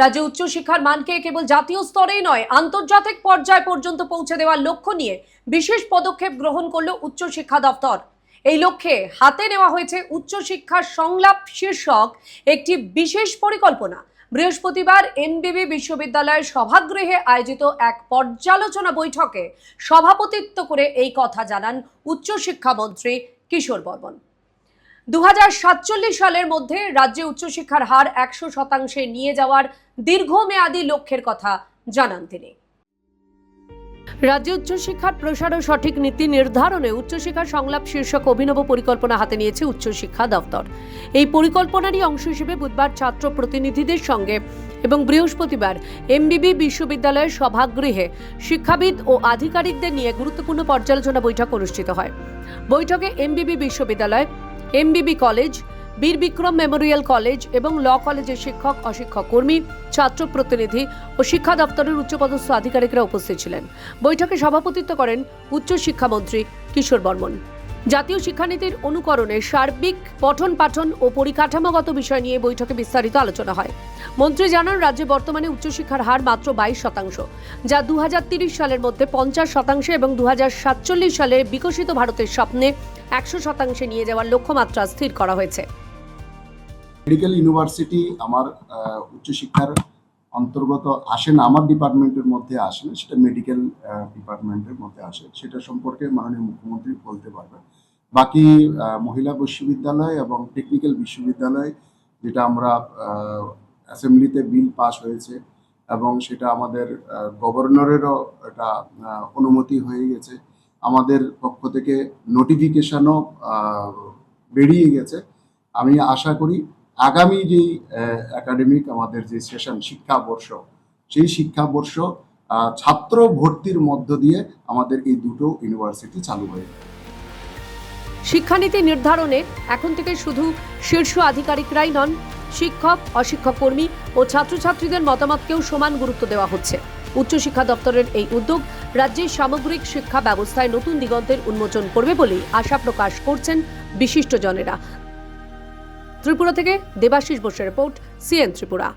রাজ্যে উচ্চশিক্ষার মানকে কেবল জাতীয় স্তরেই নয় আন্তর্জাতিক পর্যায় পর্যন্ত পৌঁছে দেওয়ার লক্ষ্য নিয়ে বিশেষ পদক্ষেপ গ্রহণ করল উচ্চশিক্ষা দপ্তর। এই লক্ষ্যে হাতে নেওয়া হয়েছে উচ্চশিক্ষার সংলাপ শীর্ষক একটি বিশেষ পরিকল্পনা। বৃহস্পতিবার এমবিবি বিশ্ববিদ্যালয়ের সভাগৃহে আয়োজিত এক পর্যালোচনা বৈঠকে সভাপতিত্ব করে এই কথা জানান উচ্চশিক্ষামন্ত্রী কিশোর বর্মন। 2047 সালের মধ্যে রাজ্যে উচ্চশিক্ষার হার 100% নিয়ে যাওয়ার দীর্ঘমেয়াদী লক্ষ্যের কথা জানান তিনি। রাজ্যে উচ্চশিক্ষার প্রসার ও সঠিক নীতি নির্ধারণে উচ্চশিক্ষার সংলাপ শীর্ষক অভিনব পরিকল্পনা হাতে নিয়েছে উচ্চশিক্ষা দপ্তর। এই পরিকল্পনারই অংশ হিসেবে বুধবার ছাত্র প্রতিনিধিদের সঙ্গে এবং বৃহস্পতিবার এমবিবি বিশ্ববিদ্যালয়ের সভাগৃহে শিক্ষাবিদ ও আধিকারিকদের নিয়ে গুরুত্বপূর্ণ পর্যালোচনা বৈঠক অনুষ্ঠিত হয়। বৈঠকে এমবিবি বিশ্ববিদ্যালয়, এমবিবি কলেজ, বীর বিক্রম মেমোরিয়াল কলেজ এবং ল কলেজের শিক্ষক, অশিক্ষক কর্মী, ছাত্র প্রতিনিধি ও শিক্ষা দপ্তরের উচ্চপদস্থ আধিকারিকরা উপস্থিত ছিলেন। বৈঠকে সভাপতিত্ব করেন উচ্চশিক্ষামন্ত্রী কিশোর বর্মন। জাতীয় শিক্ষানীতির অনুকরণে সার্বিক পঠন পাঠন ও পরিকাঠামোগত বিষয় নিয়ে বৈঠকে বিস্তারিত আলোচনা হয়। মন্ত্রী জানান, রাজ্যে বর্তমানে উচ্চশিক্ষার হার মাত্র 22%, যা 2030 সালের মধ্যে 50% এবং 2047 সালে বিকশিত ভারতের স্বপ্নে 100% নিয়ে যাওয়ার লক্ষ্যমাত্রা স্থির করা হয়েছে। মেডিকেল ইউনিভার্সিটি আমার উচ্চশিক্ষার অন্তর্গত আসে না, আমার ডিপার্টমেন্টের মধ্যে আসে না, সেটা মেডিকেল ডিপার্টমেন্টের মধ্যে আসে। সেটা সম্পর্কে মাননীয় মুখ্যমন্ত্রী বলতে পারবেন। বাকি মহিলা বিশ্ববিদ্যালয় এবং টেকনিক্যাল বিশ্ববিদ্যালয়, যেটা আমরা অ্যাসেম্বলিতে বিল পাস হয়েছে এবং সেটা আমাদের গভর্নরেরও এটা অনুমতি হয়ে গেছে, আমাদের পক্ষ থেকে নোটিফিকেশনও বেরিয়ে গেছে। আমি আশা করি আগামী যেই একাডেমিক আমাদের যে সেশন শিক্ষাবর্ষ, সেই শিক্ষাবর্ষ ছাত্র ভর্তির মধ্য দিয়ে আমাদের এই দুটো ইউনিভার্সিটি চালু হয়ে যাবে। শিক্ষানীতি নির্ধারণে এখন থেকে শুধু শীর্ষ আধিকারিকরাই নন, শিক্ষক, অশিক্ষক কর্মী ও ছাত্রছাত্রীদের মতামতকেও সমান গুরুত্ব দেওয়া হচ্ছে। উচ্চশিক্ষা দপ্তরের এই উদ্যোগ রাজ্যের সামগ্রিক শিক্ষা ব্যবস্থায় নতুন দিগন্তের উন্মোচন করবে বলেই আশা প্রকাশ করছেন বিশিষ্টজনেরা। ত্রিপুরা থেকে দেবাশিস বোসের রিপোর্ট, সিএন ত্রিপুরা।